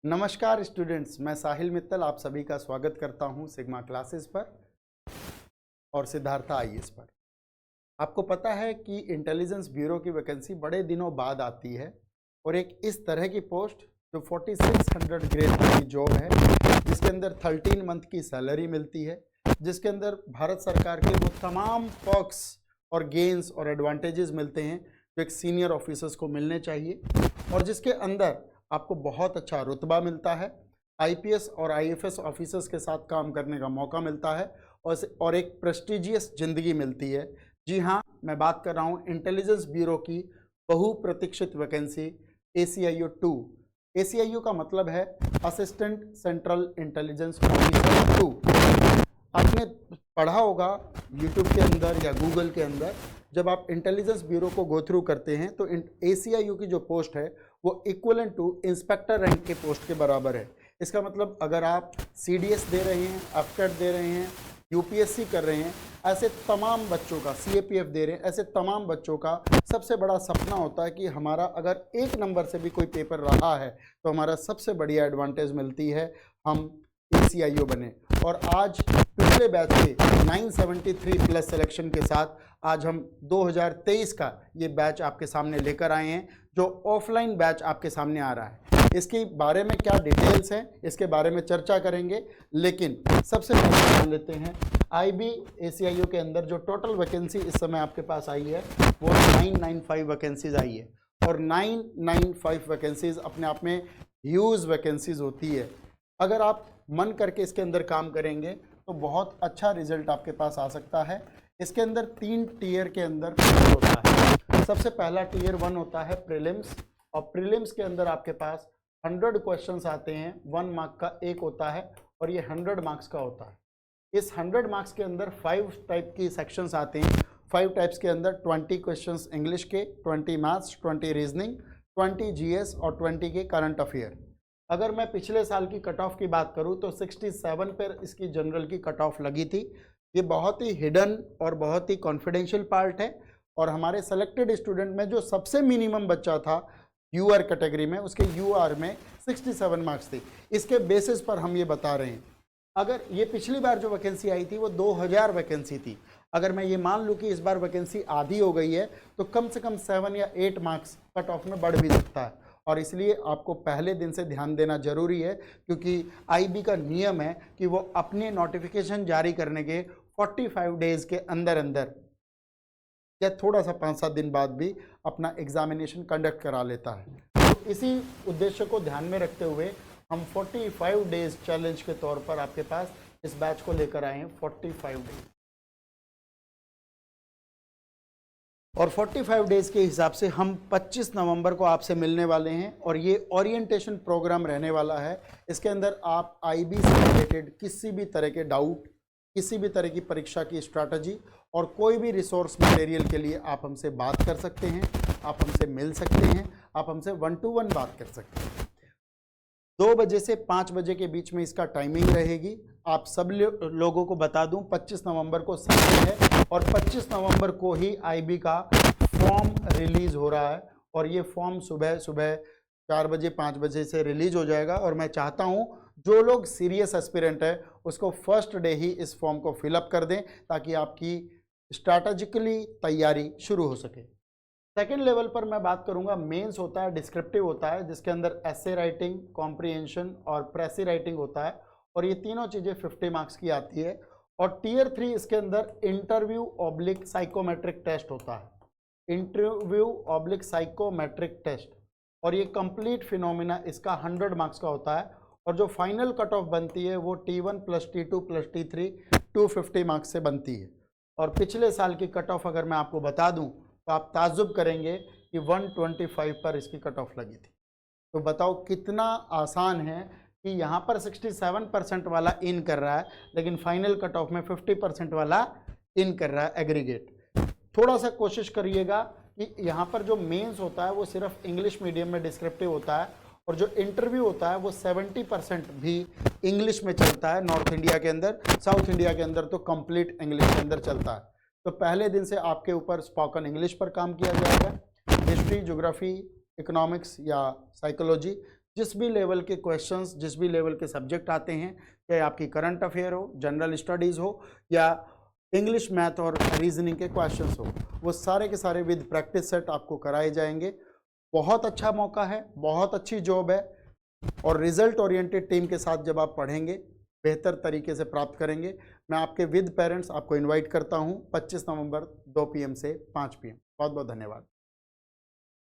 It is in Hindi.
नमस्कार स्टूडेंट्स, मैं साहिल मित्तल आप सभी का स्वागत करता हूं सिग्मा क्लासेस पर और सिद्धार्था आईएएस पर। आपको पता है कि इंटेलिजेंस ब्यूरो की वैकेंसी बड़े दिनों बाद आती है और एक इस तरह की पोस्ट जो 4600 ग्रेड की जॉब है, जिसके अंदर 13 मंथ की सैलरी मिलती है, जिसके अंदर भारत सरकार के वो तमाम पर्क्स और गेन्स और एडवांटेजेस मिलते हैं जो एक सीनियर ऑफिसर्स को मिलने चाहिए, और जिसके अंदर आपको बहुत अच्छा रुतबा मिलता है, आईपीएस और आईएफएस ऑफिसर्स के साथ काम करने का मौका मिलता है और एक प्रेस्टिजियस ज़िंदगी मिलती है। जी हाँ, मैं बात कर रहा हूँ इंटेलिजेंस ब्यूरो की बहुप्रतीक्षित वैकेंसी ACIO 2। ACIO का मतलब है असिस्टेंट सेंट्रल इंटेलिजेंस ऑफिसर 2। आपने पढ़ा होगा यूट्यूब के अंदर या गूगल के अंदर, जब आप इंटेलिजेंस ब्यूरो को गो थ्रू करते हैं तो ACIO की जो पोस्ट है वो इक्वलेंट टू इंस्पेक्टर रैंक के पोस्ट के बराबर है। इसका मतलब अगर आप CDS दे रहे हैं, एफटेट दे रहे हैं, UPSC कर रहे हैं, ऐसे तमाम बच्चों का, CAPF दे रहे हैं, ऐसे तमाम बच्चों का सबसे बड़ा सपना होता है कि हमारा अगर एक नंबर से भी कोई पेपर रहा है तो हमारा सबसे बढ़िया एडवांटेज मिलती है, हम ACIO बने। और आज पिछले बैच के 973 प्लस सिलेक्शन के साथ आज हम 2023 का ये बैच आपके सामने लेकर आए हैं, जो ऑफलाइन बैच आपके सामने आ रहा है। इसके बारे में क्या डिटेल्स हैं, इसके बारे में चर्चा करेंगे, लेकिन सबसे पहले जान लेते हैं IB ACIO के अंदर जो टोटल वैकेंसी इस समय आपके पास आई है वो 995 वैकेंसीज आई है। और 995 वैकेंसीज अपने आप में ह्यूज वैकेंसीज होती है। अगर आप मन करके इसके अंदर काम करेंगे तो बहुत अच्छा रिजल्ट आपके पास आ सकता है। इसके अंदर 3 टीयर के अंदर होता है। सबसे पहला टीयर 1 होता है प्रीलिम्स, और प्रीलिम्स के अंदर आपके पास 100 क्वेश्चंस आते हैं, 1 मार्क का एक होता है और ये 100 मार्क्स का होता है। इस 100 मार्क्स के अंदर 5 टाइप की सेक्शंस आते हैं। 5 टाइप्स के अंदर 20 क्वेश्चंस इंग्लिश के, 20 मैथ्स, 20 रीजनिंग, 20 GS और 20 के करंट अफेयर। अगर मैं पिछले साल की कट ऑफ की बात करूं तो 67 पर इसकी जनरल की कट ऑफ लगी थी। ये बहुत ही हिडन और बहुत ही कॉन्फिडेंशियल पार्ट है, और हमारे सेलेक्टेड स्टूडेंट में जो सबसे मिनिमम बच्चा था UR कैटेगरी में, उसके UR में 67 मार्क्स थे। इसके बेसिस पर हम ये बता रहे हैं। अगर ये पिछली बार जो वैकेंसी आई थी वो 2000 वैकेंसी थी, अगर मैं ये मान लूँ कि इस बार वैकेंसी आधी हो गई है तो कम से कम 7 या 8 मार्क्स कट ऑफ में बढ़ भी सकता है। और इसलिए आपको पहले दिन से ध्यान देना जरूरी है, क्योंकि IB का नियम है कि वो अपने नोटिफिकेशन जारी करने के 45 डेज के अंदर अंदर या थोड़ा सा 5-7 दिन बाद भी अपना एग्जामिनेशन कंडक्ट करा लेता है। तो इसी उद्देश्य को ध्यान में रखते हुए हम 45 डेज चैलेंज के तौर पर आपके पास इस बैच को लेकर आए हैं। 45 डेज और 45 डेज के हिसाब से हम 25 नवंबर को आपसे मिलने वाले हैं, और ये ओरिएंटेशन प्रोग्राम रहने वाला है। इसके अंदर आप IB से रिलेटेड किसी भी तरह के डाउट, किसी भी तरह की परीक्षा की स्ट्रैटेजी और कोई भी रिसोर्स मटेरियल के लिए आप हमसे बात कर सकते हैं, आप हमसे मिल सकते हैं, आप हमसे 1 to 1 बात कर सकते हैं। 2 बजे से 5 बजे के बीच में इसका टाइमिंग रहेगी। आप सब लोगों को बता दूं 25 नवंबर को संडे है, और 25 नवंबर को ही IB का फॉर्म रिलीज हो रहा है, और ये फॉर्म सुबह 4 बजे 5 बजे से रिलीज हो जाएगा। और मैं चाहता हूं जो लोग सीरियस एस्पिरेंट है उसको फर्स्ट डे ही इस फॉर्म को फिलअप कर दें, ताकि आपकी स्ट्रैटेजिकली तैयारी शुरू हो सके। सेकेंड लेवल पर मैं बात करूंगा, मेंस होता है, डिस्क्रिप्टिव होता है, जिसके अंदर एसे राइटिंग, कॉम्प्रिहेंशन और प्रेसी राइटिंग होता है, और ये तीनों चीज़ें 50 मार्क्स की आती है। और टीयर 3 इसके अंदर इंटरव्यू/ साइकोमेट्रिक टेस्ट होता है, इंटरव्यू/ साइकोमेट्रिक टेस्ट, और ये कंप्लीट फिनोमिना इसका 100 मार्क्स का होता है। और जो फाइनल कट ऑफ बनती है वो T1 + T2 + T3 250 मार्क्स से बनती है। और पिछले साल की कट ऑफ अगर मैं आपको बता दूं तो आप ताज्जुब करेंगे कि 125 पर इसकी कट ऑफ लगी थी। तो बताओ कितना आसान है कि यहाँ पर 67% वाला इन कर रहा है, लेकिन फाइनल कट ऑफ में 50% वाला इन कर रहा है एग्रीगेट। थोड़ा सा कोशिश करिएगा कि यहाँ पर जो मेंस होता है वो सिर्फ इंग्लिश मीडियम में डिस्क्रिप्टिव होता है, और जो इंटरव्यू होता है वो 70% भी इंग्लिश में चलता है नॉर्थ इंडिया के अंदर। साउथ इंडिया के अंदर तो कंप्लीट इंग्लिश के अंदर चलता है। तो पहले दिन से आपके ऊपर स्पोकन इंग्लिश पर काम किया जाएगा। हिस्ट्री, ज्योग्राफी, इकोनॉमिक्स या साइकोलॉजी जिस भी लेवल के क्वेश्चंस, जिस भी लेवल के सब्जेक्ट आते हैं, चाहे आपकी करंट अफेयर हो, जनरल स्टडीज़ हो या इंग्लिश, मैथ और रीजनिंग के क्वेश्चंस हो, वो सारे के सारे विद प्रैक्टिस सेट आपको कराए जाएंगे। बहुत अच्छा मौका है, बहुत अच्छी जॉब है और रिजल्ट ओरिएंटेड टीम के साथ जब आप पढ़ेंगे, बेहतर तरीके से प्राप्त करेंगे। मैं आपके विद पेरेंट्स आपको इनवाइट करता हूं 25 नवंबर 2 PM से 5 PM। बहुत बहुत धन्यवाद।